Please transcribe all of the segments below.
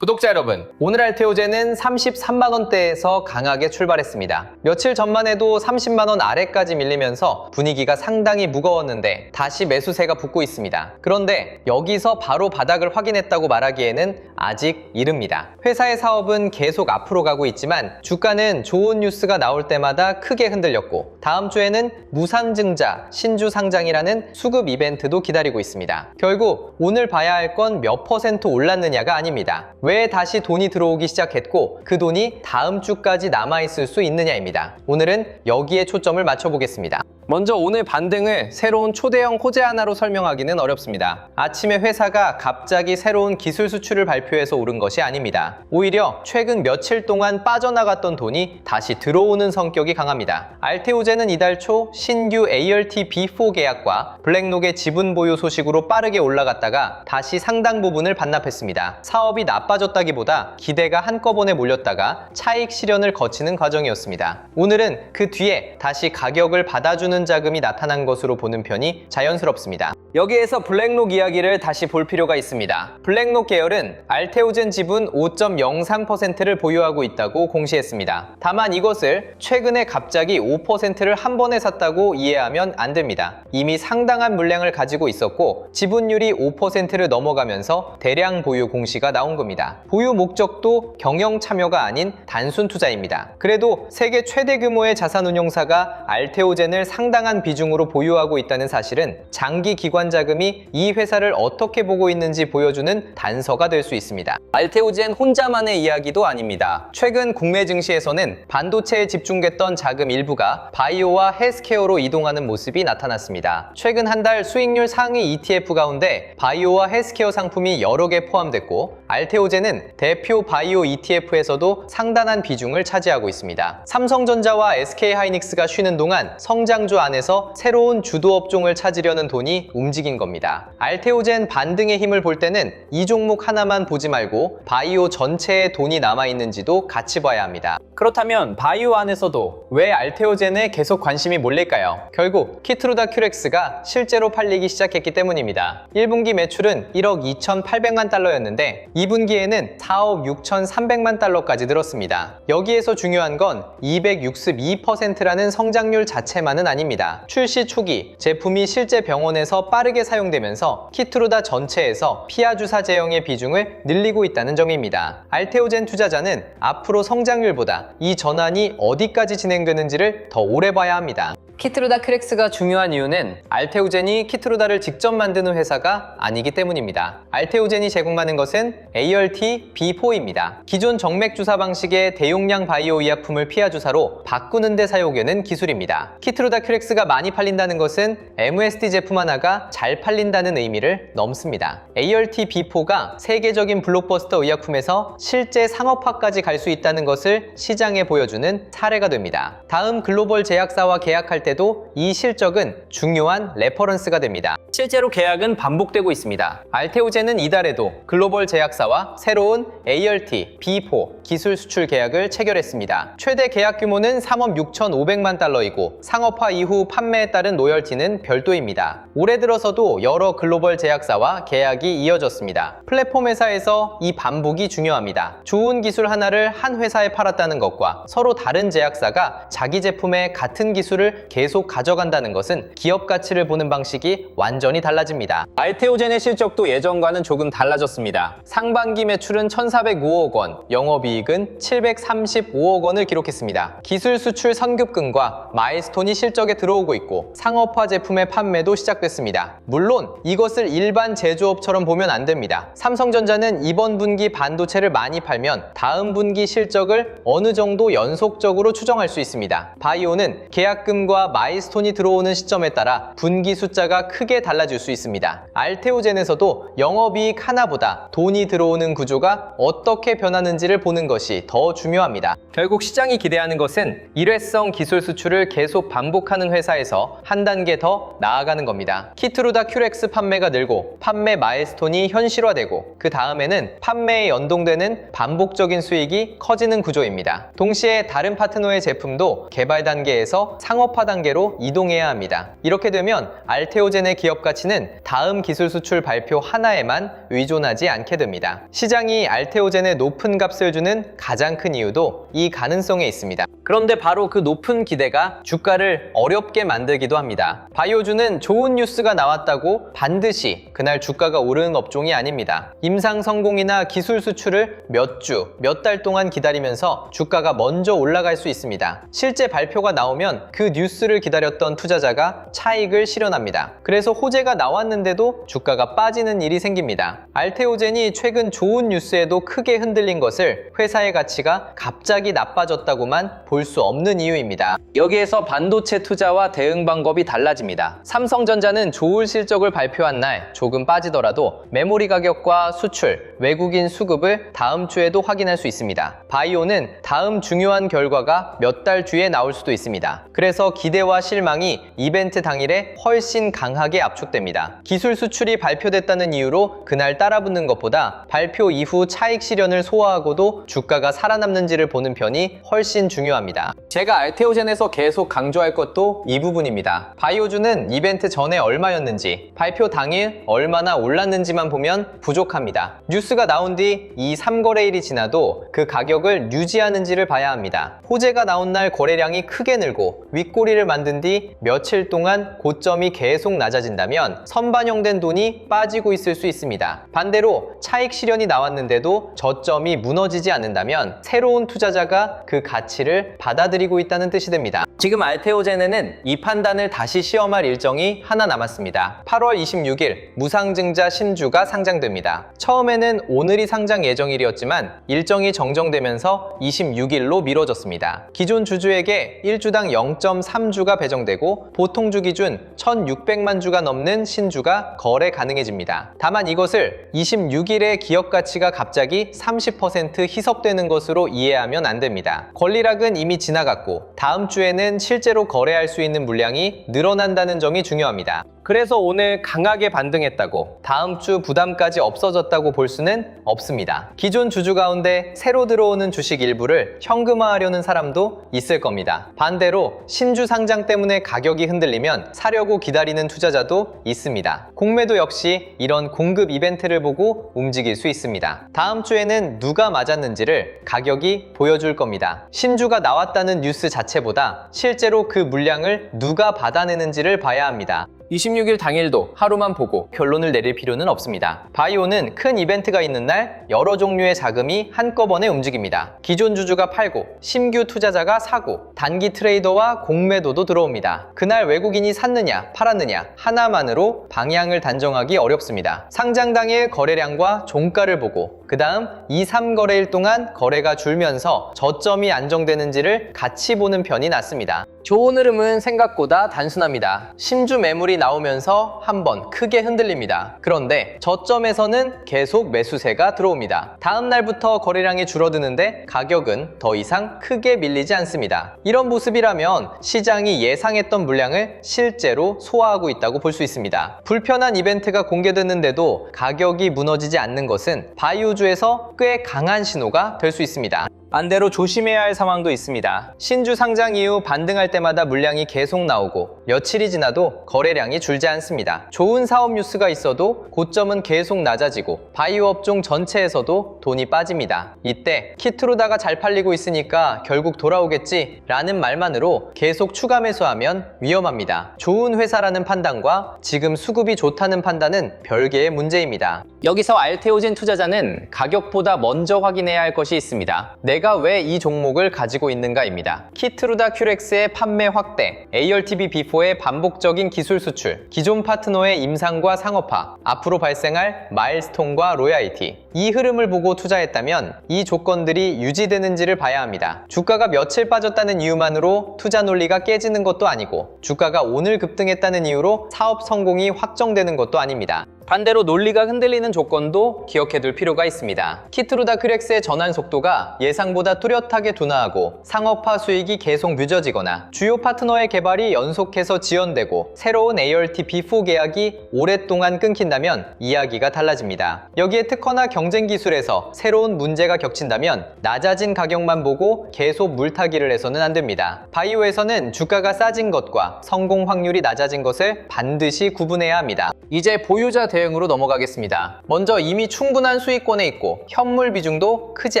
구독자 여러분, 오늘 알테오젠은 33만원대에서 강하게 출발했습니다. 며칠 전만 해도 30만원 아래까지 밀리면서 분위기가 상당히 무거웠는데 다시 매수세가 붙고 있습니다. 그런데 여기서 바로 바닥을 확인했다고 말하기에는 아직 이릅니다. 회사의 사업은 계속 앞으로 가고 있지만 주가는 좋은 뉴스가 나올 때마다 크게 흔들렸고 다음 주에는 무상증자, 신주 상장이라는 수급 이벤트도 기다리고 있습니다. 결국 오늘 봐야 할 건 몇 퍼센트 올랐느냐가 아닙니다. 왜 다시 돈이 들어오기 시작했고 그 돈이 다음 주까지 남아있을 수 있느냐입니다. 오늘은 여기에 초점을 맞춰보겠습니다. 먼저 오늘 반등을 새로운 초대형 호재 하나로 설명하기는 어렵습니다. 아침에 회사가 갑자기 새로운 기술 수출을 발표해서 오른 것이 아닙니다. 오히려 최근 며칠 동안 빠져나갔던 돈이 다시 들어오는 성격이 강합니다. 알테오젠은 이달 초 신규 ART B4 계약과 블랙록의 지분 보유 소식으로 빠르게 올라갔다가 다시 상당 부분을 반납했습니다. 사업이 나빠졌다기보다 기대가 한꺼번에 몰렸다가 차익 실현을 거치는 과정이었습니다. 오늘은 그 뒤에 다시 가격을 받아주는 자금이 나타난 것으로 보는 편이 자연스럽습니다. 여기에서 블랙록 이야기를 다시 볼 필요가 있습니다. 블랙록 계열은 알테오젠 지분 5.03%를 보유하고 있다고 공시했습니다. 다만 이것을 최근에 갑자기 5%를 한 번에 샀다고 이해하면 안 됩니다. 이미 상당한 물량을 가지고 있었고 지분율이 5%를 넘어가면서 대량 보유 공시가 나온 겁니다. 보유 목적도 경영 참여가 아닌 단순 투자입니다. 그래도 세계 최대 규모의 자산운용사가 알테오젠을 상당한 비중으로 보유하고 있다는 사실은 장기 기관 자금이 이 회사를 어떻게 보고 있는지 보여주는 단서가 될 수 있습니다. 알테오젠 혼자만의 이야기도 아닙니다. 최근 국내 증시에서는 반도체에 집중됐던 자금 일부가 바이오와 헬스케어로 이동하는 모습이 나타났습니다. 최근 한 달 수익률 상위 ETF 가운데 바이오와 헬스케어 상품이 여러 개 포함됐고 알테오젠은 대표 바이오 ETF에서도 상당한 비중을 차지하고 있습니다. 삼성전자와 SK하이닉스가 쉬는 동안 성장주 안에서 새로운 주도 업종을 찾으려는 돈이 움직인 겁니다. 알테오젠 반등의 힘을 볼 때는 이 종목 하나만 보지 말고 바이오 전체에 돈이 남아있는지도 같이 봐야 합니다. 그렇다면 바이오 안에서도 왜 알테오젠에 계속 관심이 몰릴까요? 결국 키트루다 큐렉스가 실제로 팔리기 시작했기 때문입니다. 1분기 매출은 1억 2,800만 달러였는데 2분기에는 4억 6,300만 달러까지 늘었습니다. 여기에서 중요한 건 262%라는 성장률 자체만은 아닙니다. 출시 초기 제품이 실제 병원에서 빠르게 사용되면서 키트루다 전체에서 피하 주사 제형의 비중을 늘리고 있다는 점입니다. 알테오젠 투자자는 앞으로 성장률보다 이 전환이 어디까지 진행되는지를 더 오래 봐야 합니다. 키트루다 큐렉스가 중요한 이유는 알테오젠이 키트루다를 직접 만드는 회사가 아니기 때문입니다. 알테오젠이 제공하는 것은 ART B4입니다. 기존 정맥 주사 방식의 대용량 바이오 의약품을 피하 주사로 바꾸는 데 사용되는 기술입니다. 키트루다 큐렉스가 많이 팔린다는 것은 MSD 제품 하나가 잘 팔린다는 의미를 넘습니다. ART B4가 세계적인 블록버스터 의약품에서 실제 상업화까지 갈 수 있다는 것을 시장에 보여주는 사례가 됩니다. 다음 글로벌 제약사와 계약할 때도 이 실적은 중요한 레퍼런스가 됩니다. 실제로 계약은 반복되고 있습니다. 알테오젠은 이달에도 글로벌 제약사와 새로운 ART B4 기술 수출 계약을 체결했습니다. 최대 계약 규모는 3억 6,500만 달러이고 상업화 이후 판매에 따른 로열티는 별도입니다. 올해 들어서도 여러 글로벌 제약사와 계약이 이어졌습니다. 플랫폼 회사에서 이 반복이 중요합니다. 좋은 기술 하나를 한 회사에 팔았다는 것과 서로 다른 제약사가 자기 제품에 같은 기술을 계속 가져간다는 것은 기업 가치를 보는 방식이 완전히 달라집니다. 알테오젠의 실적도 예전과는 조금 달라졌습니다. 상반기 매출은 1,405억 원, 영업이익은 735억 원을 기록했습니다. 기술 수출 선급금과 마일스톤이 실적에 들어오고 있고 상업화 제품의 판매도 시작됐습니다. 물론 이것을 일반 제조업처럼 보면 안 됩니다. 삼성전자는 이번 분기 반도체를 많이 팔면 다음 분기 실적을 어느 정도 연속적으로 추정할 수 있습니다. 바이오는 계약금과 마일스톤이 들어오는 시점에 따라 분기 숫자가 크게 달라질 수 있습니다. 알테오젠에서도 영업이익 하나보다 돈이 들어오는 구조가 어떻게 변하는지를 보는 것이 더 중요합니다. 결국 시장이 기대하는 것은 일회성 기술 수출을 계속 반복하는 잘하는 회사에서 한 단계 더 나아가는 겁니다. 키트루다 큐렉스 판매가 늘고 판매 마일스톤이 현실화되고 그 다음에는 판매에 연동되는 반복적인 수익이 커지는 구조입니다. 동시에 다른 파트너의 제품도 개발 단계에서 상업화 단계로 이동해야 합니다. 이렇게 되면 알테오젠의 기업 가치는 다음 기술 수출 발표 하나에만 의존하지 않게 됩니다. 시장이 알테오젠에 높은 값을 주는 가장 큰 이유도 이 가능성에 있습니다. 그런데 바로 그 높은 기대가 주가를 어렵게 만들기도 합니다. 바이오주는 좋은 뉴스가 나왔다고 반드시 그날 주가가 오르는 업종이 아닙니다. 임상 성공이나 기술 수출을 몇 주, 몇 달 동안 기다리면서 주가가 먼저 올라갈 수 있습니다. 실제 발표가 나오면 그 뉴스를 기다렸던 투자자가 차익을 실현합니다. 그래서 호재가 나왔는데도 주가가 빠지는 일이 생깁니다. 알테오젠이 최근 좋은 뉴스에도 크게 흔들린 것을 회사의 가치가 갑자기 나빠졌다고만 볼 수 없는 이유입니다. 여기에서 반도체 투자와 대응 방법이 달라집니다. 삼성전자는 좋은 실적을 발표한 날 조금 빠지더라도 메모리 가격과 수출, 외국인 수급을 다음 주에도 확인할 수 있습니다. 바이오는 다음 중요한 결과가 몇 달 뒤에 나올 수도 있습니다. 그래서 기대와 실망이 이벤트 당일에 훨씬 강하게 압축됩니다. 기술 수출이 발표됐다는 이유로 그날 따라붙는 것보다 발표 이후 차익 실현을 소화하고도 주가가 살아남는지를 보는 편이 훨씬 중요합니다. 제가 알테오젠에서 계속 강조할 것도 이 부분입니다. 바이오주는 이벤트 전에 얼마였는지, 발표 당일 얼마나 올랐는지만 보면 부족합니다. 뉴스가 나온 뒤 2, 3거래일이 지나도 그 가격을 유지하는지를 봐야 합니다. 호재가 나온 날 거래량이 크게 늘고 윗꼬리를 만든 뒤 며칠 동안 고점이 계속 낮아진다면 선반영된 돈이 빠지고 있을 수 있습니다. 반대로 차익 실현이 나왔는데도 저점이 무너지지 않는다면 새로운 투자자가 그 가치를 받아들이고 있다는 뜻이 됩니다. 지금 알테오젠에는 이 판단을 다시 시험할 일정이 하나 남았습니다. 8월 26일 무상증자 신주가 상장됩니다. 처음에는 오늘이 상장 예정일이었지만 일정이 정정되면서 26일로 미뤄졌습니다. 기존 주주에게 1주당 0.3주가 배정되고 보통주 기준 1,600만 주가 넘는 신주가 거래 가능해집니다. 다만 이것을 26일에 기업 가치가 갑자기 30% 희석되는 것으로 이해하면 안 됩니다. 권리락은 이미 지나갔고 다음 주에는 실제로 거래할 수 있는 물량이 늘어난다는 점이 중요합니다. 그래서 오늘 강하게 반등했다고 다음 주 부담까지 없어졌다고 볼 수는 없습니다. 기존 주주 가운데 새로 들어오는 주식 일부를 현금화하려는 사람도 있을 겁니다. 반대로 신주 상장 때문에 가격이 흔들리면 사려고 기다리는 투자자도 있습니다. 공매도 역시 이런 공급 이벤트를 보고 움직일 수 있습니다. 다음 주에는 누가 맞았는지를 가격이 보여줄 겁니다. 신주가 나왔다는 뉴스 자체보다 실제로 그 물량을 누가 받아내는지를 봐야 합니다. 26일 당일도 하루만 보고 결론을 내릴 필요는 없습니다. 바이오는 큰 이벤트가 있는 날 여러 종류의 자금이 한꺼번에 움직입니다. 기존 주주가 팔고 신규 투자자가 사고 단기 트레이더와 공매도도 들어옵니다. 그날 외국인이 샀느냐 팔았느냐 하나만으로 방향을 단정하기 어렵습니다. 상장 당일 거래량과 종가를 보고 그 다음 2, 3거래일 동안 거래가 줄면서 저점이 안정되는지를 같이 보는 편이 낫습니다. 좋은 흐름은 생각보다 단순합니다. 신주 매물이 나오면서 한번 크게 흔들립니다. 그런데 저점에서는 계속 매수세가 들어옵니다. 다음 날부터 거래량이 줄어드는데 가격은 더 이상 크게 밀리지 않습니다. 이런 모습이라면 시장이 예상했던 물량을 실제로 소화하고 있다고 볼 수 있습니다. 불편한 이벤트가 공개됐는데도 가격이 무너지지 않는 것은 바이오주에서 꽤 강한 신호가 될 수 있습니다. 반대로 조심해야 할 상황도 있습니다. 신주 상장 이후 반등할 때마다 물량이 계속 나오고 며칠이 지나도 거래량이 줄지 않습니다. 좋은 사업 뉴스가 있어도 고점은 계속 낮아지고 바이오 업종 전체에서도 돈이 빠집니다. 이때 키트루다가 잘 팔리고 있으니까 결국 돌아오겠지 라는 말만으로 계속 추가 매수하면 위험합니다. 좋은 회사라는 판단과 지금 수급이 좋다는 판단은 별개의 문제입니다. 여기서 알테오젠 투자자는 가격보다 먼저 확인해야 할 것이 있습니다. 내가 왜 이 종목을 가지고 있는가입니다. 키트루다 큐렉스의 판매 확대, ARTB-B4의 반복적인 기술 수출, 기존 파트너의 임상과 상업화, 앞으로 발생할 마일스톤과 로얄티, 이 흐름을 보고 투자했다면 이 조건들이 유지되는지를 봐야 합니다. 주가가 며칠 빠졌다는 이유만으로 투자 논리가 깨지는 것도 아니고 주가가 오늘 급등했다는 이유로 사업 성공이 확정되는 것도 아닙니다. 반대로 논리가 흔들리는 조건도 기억해둘 필요가 있습니다. 키트루다 크렉스의 전환 속도가 예상보다 뚜렷하게 둔화하고 상업화 수익이 계속 늦어지거나 주요 파트너의 개발이 연속해서 지연되고 새로운 ART-B4 계약이 오랫동안 끊긴다면 이야기가 달라집니다. 여기에 특허나 경쟁 기술에서 새로운 문제가 겹친다면 낮아진 가격만 보고 계속 물타기를 해서는 안 됩니다. 바이오에서는 주가가 싸진 것과 성공 확률이 낮아진 것을 반드시 구분해야 합니다. 이제 보유자 대응으로 넘어가겠습니다. 먼저 이미 충분한 수익권에 있고 현물 비중도 크지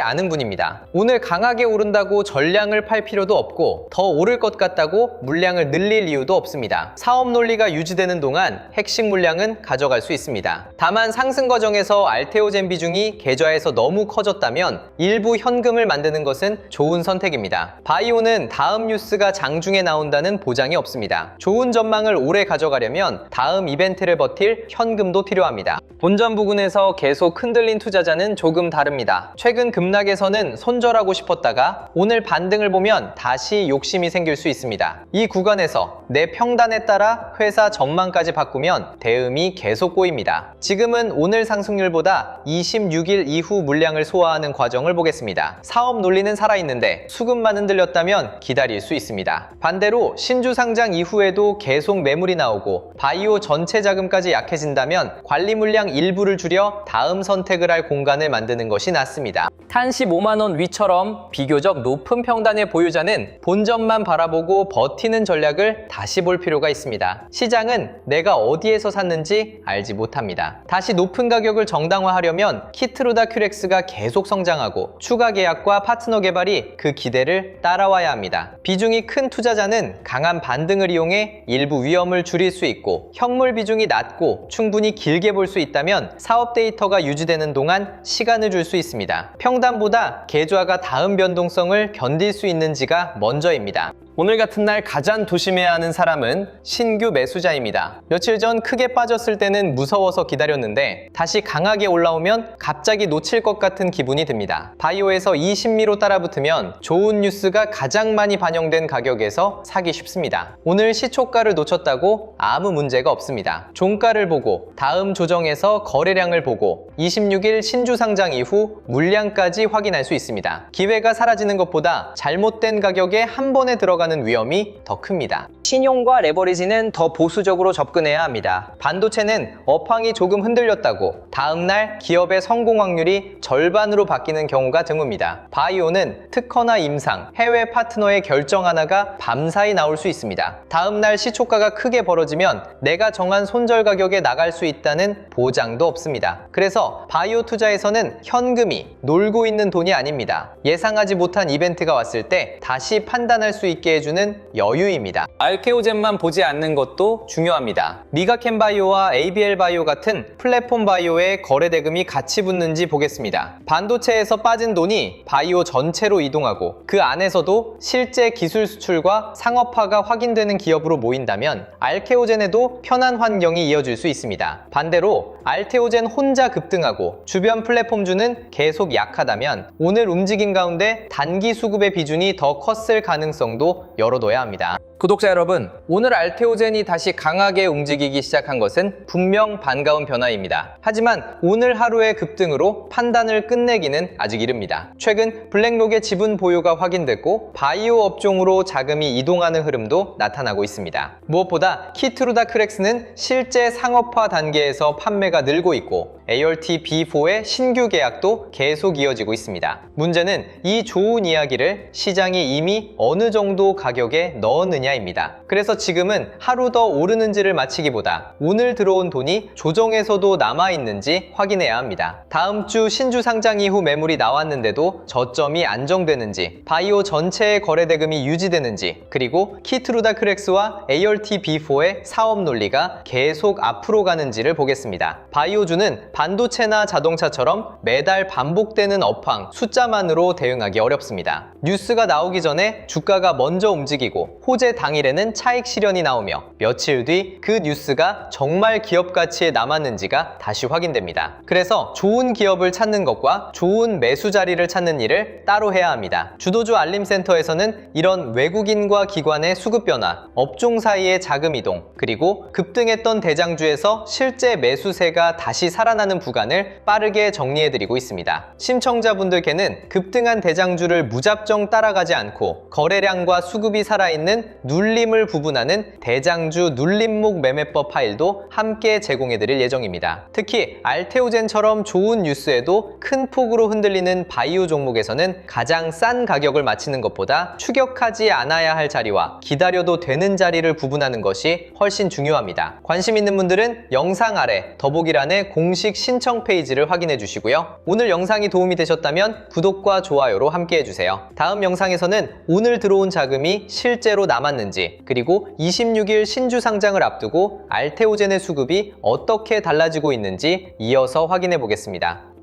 않은 분입니다. 오늘 강하게 오른다고 전량을 팔 필요도 없고 더 오를 것 같다고 물량을 늘릴 이유도 없습니다. 사업 논리가 유지되는 동안 핵심 물량은 가져갈 수 있습니다. 다만 상승 과정에서 알테오젠 비중이 계좌에서 너무 커졌다면 일부 현금을 만드는 것은 좋은 선택입니다. 바이오는 다음 뉴스가 장중에 나온다는 보장이 없습니다. 좋은 전망을 오래 가져가려면 다음 이벤트를 버틸 현금도 필요합니다. 본전 부근에서 계속 흔들린 투자자는 조금 다릅니다. 최근 급락에서는 손절하고 싶었다가 오늘 반등을 보면 다시 욕심이 생길 수 있습니다. 이 구간에서 내 평단에 따라 회사 전망까지 바꾸면 대음이 계속 꼬입니다. 지금은 오늘 상승률보다 26일 이후 물량을 소화하는 과정을 보겠습니다. 사업 논리는 살아있는데 수급만 흔들렸다면 기다릴 수 있습니다. 반대로 신주 상장 이후에도 계속 매물이 나오고 바이오 전체 자금까지 약해진다면 관리 물량 일부를 줄여 다음 선택을 할 공간을 만드는 것이 낫습니다. 한 15만원 위처럼 비교적 높은 평단의 보유자는 본전만 바라보고 버티는 전략을 다시 볼 필요가 있습니다. 시장은 내가 어디에서 샀는지 알지 못합니다. 다시 높은 가격을 정당화하려면 키트루다 큐렉스가 계속 성장하고 추가 계약과 파트너 개발이 그 기대를 따라와야 합니다. 비중이 큰 투자자는 강한 반등을 이용해 일부 위험을 줄일 수 있고 현물 비중이 낮고 충분히 길게 볼 수 있다면 사업 데이터가 유지되는 동안 시간을 줄 수 있습니다. 평단보다 계좌가 다음 변동성을 견딜 수 있는지가 먼저입니다. 오늘 같은 날 가장 조심해야 하는 사람은 신규 매수자입니다. 며칠 전 크게 빠졌을 때는 무서워서 기다렸는데 다시 강하게 올라오면 갑자기 놓칠 것 같은 기분이 듭니다. 바이오에서 이 심리로 따라붙으면 좋은 뉴스가 가장 많이 반영된 가격에서 사기 쉽습니다. 오늘 시초가를 놓쳤다고 아무 문제가 없습니다. 종가를 보고 다음 조정에서 거래량을 보고 26일 신주 상장 이후 물량까지 확인할 수 있습니다. 기회가 사라지는 것보다 잘못된 가격에 한 번에 들어가는 위험이 더 큽니다. 신용과 레버리지는 더 보수적으로 접근해야 합니다. 반도체는 업황이 조금 흔들렸다고 다음날 기업의 성공 확률이 절반으로 바뀌는 경우가 드뭅니다. 바이오는 특허나 임상, 해외 파트너의 결정 하나가 밤사이 나올 수 있습니다. 다음날 시초가가 크게 벌어지면 내가 정한 손절 가격에 나갈 수 있다는 보장도 없습니다. 그래서 바이오 투자에서는 현금이 놀고 있는 돈이 아닙니다. 예상하지 못한 이벤트가 왔을 때 다시 판단할 수 있게 해주는 여유입니다. 알케오젠만 보지 않는 것도 중요합니다. 미가캠 바이오와 ABL 바이오 같은 플랫폼 바이오의 거래 대금이 같이 붙는지 보겠습니다. 반도체에서 빠진 돈이 바이오 전체로 이동하고 그 안에서도 실제 기술 수출과 상업화가 확인되는 기업으로 모인다면 알케오젠에도 편한 환경이 이어질 수 있습니다. 반대로 알테오젠 혼자 급등하고 주변 플랫폼주는 계속 약하다면 오늘 움직임 가운데 단기 수급의 비중이 더 컸을 가능성도 열어둬야 합니다. 구독자 여러분, 오늘 알테오젠이 다시 강하게 움직이기 시작한 것은 분명 반가운 변화입니다. 하지만 오늘 하루의 급등으로 판단을 끝내기는 아직 이릅니다. 최근 블랙록의 지분 보유가 확인됐고 바이오 업종으로 자금이 이동하는 흐름도 나타나고 있습니다. 무엇보다 키트루다 크렉스는 실제 상업화 단계에서 판매가 늘고 있고 ART-B4의 신규 계약도 계속 이어지고 있습니다. 문제는 이 좋은 이야기를 시장이 이미 어느 정도 가격에 넣었느냐입니다. 그래서 지금은 하루 더 오르는지를 맞히기보다 오늘 들어온 돈이 조정에서도 남아있는지 확인해야 합니다. 다음 주 신주 상장 이후 매물이 나왔는데도 저점이 안정되는지, 바이오 전체의 거래 대금이 유지되는지, 그리고 키트루다 크렉스와 ART-B4의 사업 논리가 계속 앞으로 가는지를 보겠습니다. 바이오주는 반도체나 자동차처럼 매달 반복되는 업황, 숫자만으로 대응하기 어렵습니다. 뉴스가 나오기 전에 주가가 먼저 움직이고 호재 당일에는 차익 실현이 나오며 며칠 뒤 그 뉴스가 정말 기업 가치에 남았는지가 다시 확인됩니다. 그래서 좋은 기업을 찾는 것과 좋은 매수 자리를 찾는 일을 따로 해야 합니다. 주도주 알림센터에서는 이런 외국인과 기관의 수급 변화, 업종 사이의 자금 이동, 그리고 급등했던 대장주에서 실제 매수세가 다시 살아나는 구간을 빠르게 정리해드리고 있습니다. 시청자분들께는 급등한 대장주를 무작정 따라가지 않고 거래량과 수급이 살아있는 눌림을 구분하는 대장주 눌림목 매매법 파일도 함께 제공해드릴 예정입니다. 특히 알테오젠처럼 좋은 뉴스에도 큰 폭으로 흔들리는 바이오 종목에서는 가장 싼 가격을 맞히는 것보다 추격하지 않아야 할 자리와 기다려도 되는 자리를 구분하는 것이 훨씬 중요합니다. 관심 있는 분들은 영상 아래 더보기란의 공식 신청 페이지를 확인해 주시고요. 오늘 영상이 도움이 되셨다면 구독과 좋아요로 함께 해주세요. 다음 영상에서는 오늘 들어온 자금이 실제로 남았는지, 그리고 26일 신주 상장을 앞두고 알테오젠의 수급이 어떻게 달라지고 있는지 이어서 확인해 보겠습니다.